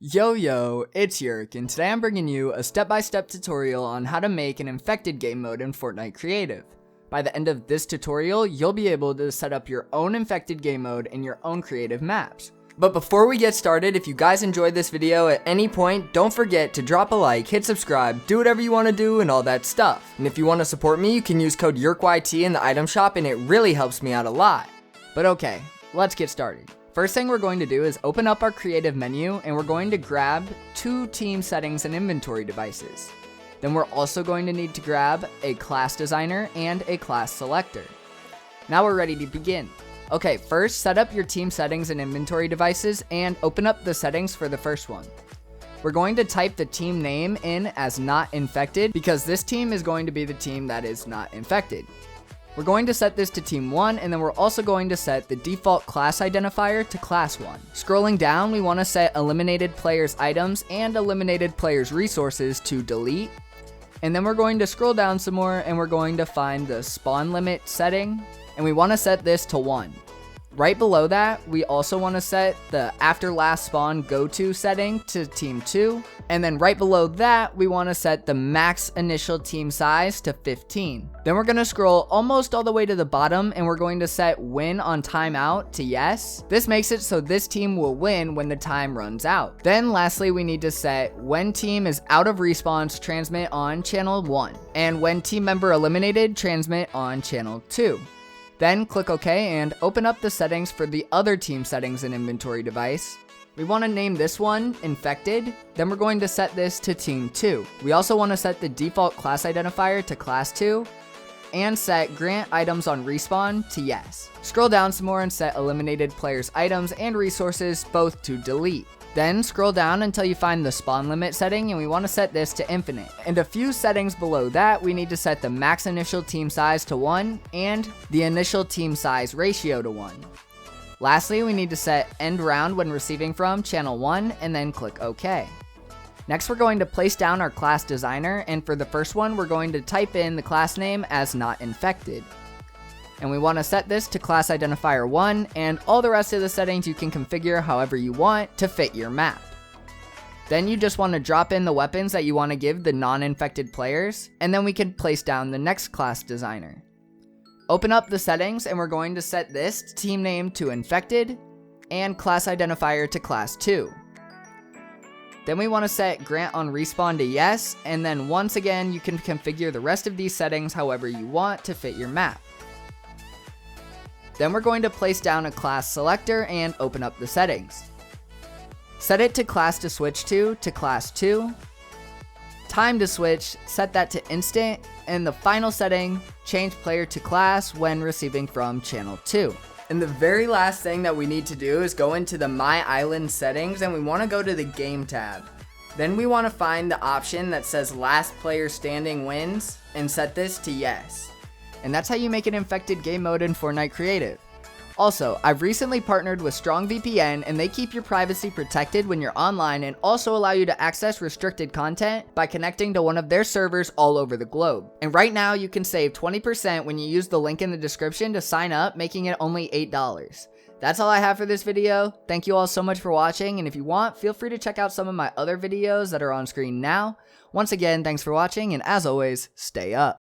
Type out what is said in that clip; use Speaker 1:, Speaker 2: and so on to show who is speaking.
Speaker 1: Yo, it's Yerk, and today I'm bringing you a step-by-step tutorial on how to make an infected game mode in Fortnite Creative. By the end of this tutorial, you'll be able to set up your own infected game mode in your own creative maps. But before we get started, if you guys enjoyed this video at any point, don't forget to drop a like, hit subscribe, do whatever you want to do, and all that stuff. And if you want to support me, you can use code YerkYT in the item shop, and it really helps me out a lot. But okay, let's get started. First thing we're going to do is open up our creative menu, and we're going to grab 2 team settings and inventory devices. Then we're also going to need to grab a class designer and a class selector. Now we're ready to begin. Okay, first set up your team settings and inventory devices and open up the settings for the first one. We're going to type the team name in as not infected because this team is going to be the team that is not infected. We're going to set this to team 1, and then we're also going to set the default class identifier to class 1. Scrolling down, we want to set eliminated players items and eliminated players resources to delete. And then we're going to scroll down some more, and we're going to find the spawn limit setting, and we want to set this to 1. Right below that, we also want to set the after last spawn go to setting to team 2. And then right below that, we want to set the max initial team size to 15. Then we're going to scroll almost all the way to the bottom, and we're going to set win on timeout to yes. This makes it so this team will win when the time runs out. Then lastly, we need to set when team is out of respawns, transmit on channel 1. And when team member eliminated, transmit on channel 2. Then click OK and open up the settings for the other team settings and inventory device. We want to name this one infected. Then we're going to set this to team 2. We also want to set the default class identifier to class 2 and set grant items on respawn to yes. Scroll down some more and set eliminated players items and resources both to delete. Then scroll down until you find the spawn limit setting, and we want to set this to infinite. And a few settings below that, we need to set the max initial team size to 1 and the initial team size ratio to 1. Lastly, we need to set end round when receiving from channel 1 and then click OK. Next, we're going to place down our class designer, and for the first one, we're going to type in the class name as not infected. And we want to set this to class identifier 1, and all the rest of the settings you can configure however you want to fit your map. Then you just want to drop in the weapons that you want to give the non-infected players, and then we can place down the next class designer. Open up the settings, and we're going to set this team name to infected and class identifier to class 2. Then we want to set grant on respawn to yes, and then once again you can configure the rest of these settings however you want to fit your map. Then we're going to place down a class selector and open up the settings. Set it to class to switch to class 2. Time to switch, set that to instant. And the final setting, change player to class when receiving from channel 2. And the very last thing that we need to do is go into the My Island settings, and we want to go to the Game tab. Then we want to find the option that says last player standing wins and set this to yes. And that's how you make an infected game mode in Fortnite Creative. Also, I've recently partnered with StrongVPN, and they keep your privacy protected when you're online and also allow you to access restricted content by connecting to one of their servers all over the globe. And right now you can save 20% when you use the link in the description to sign up, making it only $8. That's all I have for this video. Thank you all so much for watching, and if you want, feel free to check out some of my other videos that are on screen now. Once again, thanks for watching, and as always, stay up.